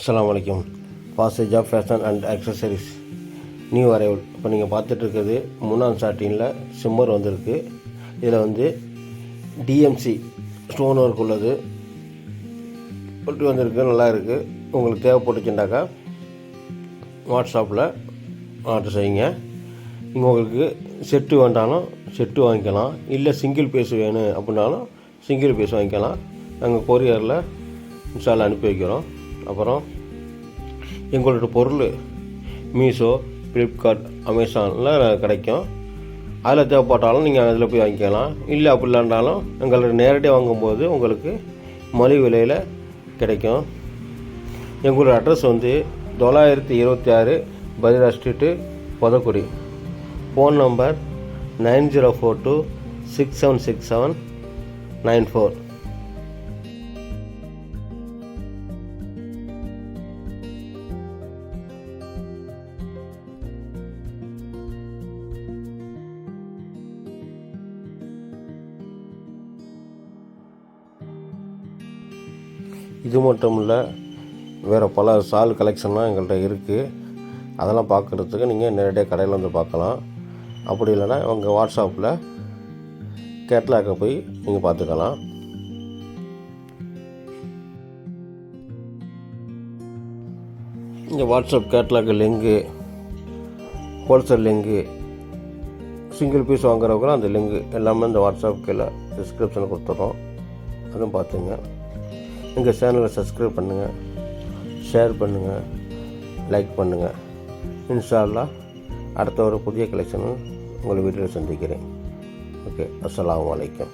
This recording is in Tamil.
அஸ்ஸலாமு அலைக்கும். Passage of fashion and accessories new arrival. இப்போ நீங்கள் பார்த்துட்ருக்கிறது 3ஆம் ஸ்டார்டிங்கில் சிம்மர் வந்திருக்கு. இதில் வந்து டிஎம்சி ஸ்டோன் ஒர்க் உள்ளது ஒட்டி வந்திருக்கு, நல்லா இருக்குது. உங்களுக்கு தேவைப்பட்டுச்சுட்டாக்கா வாட்ஸ்அப்பில் ஆர்டர் செய்யுங்க. இங்கே உங்களுக்கு செட்டு வேண்டாலும் செட்டு வாங்கிக்கலாம், இல்லை சிங்கிள் பீஸ் வேணும் அப்படின்னாலும் சிங்கிள் பீஸ் வாங்கிக்கலாம். நாங்கள் கொரியரில் இன்ஸ்டாவில் அனுப்பி வைக்கிறோம். அப்புறம் எங்களோட பொருள் மீஷோ, ஃப்ளிப்கார்ட், அமேசானில் கிடைக்கும். அதில் தேவைப்பட்டாலும் நீங்கள் அதில் போய் வாங்கிக்கலாம். இல்லை அப்படி இல்லைன்றாலும் எங்களோட நேரடியாக வாங்கும்போது உங்களுக்கு மலிவு விலையில் கிடைக்கும். எங்களோட அட்ரஸ் வந்து 926 Bhadra street, Pothakudi. Phone number 9042676794. இது மட்டும் இல்லை, வேறு பல சால் கலெக்ஷன்லாம் எங்கள்கிட்ட இருக்குது. அதெல்லாம் பார்க்குறதுக்கு நீங்கள் நேரடியாக கடையில் வந்து பார்க்கலாம். அப்படி இல்லைன்னா உங்கள் வாட்ஸ்அப்பில் கேட்லாக்கை போய் நீங்கள் பார்த்துக்கலாம். இங்கே WhatsApp catalogue link, wholesale link, single piece வாங்குறவங்களும் அந்த லிங்கு எல்லாமே இந்த வாட்ஸ்அப் கீழே டிஸ்கிரிப்ஷனில் கொடுத்துட்றோம். அதுவும் பார்த்துங்க. எங்கள் சேனலை சப்ஸ்கிரைப் பண்ணுங்கள், ஷேர் பண்ணுங்கள், லைக் பண்ணுங்கள். இன்ஷா அல்லாஹ் அடுத்த ஒரு புதிய கலெக்ஷனும் உங்கள் வீட்டில் சந்திக்கிறேன். ஓகே, அஸ்ஸலாமு அலைக்கும்.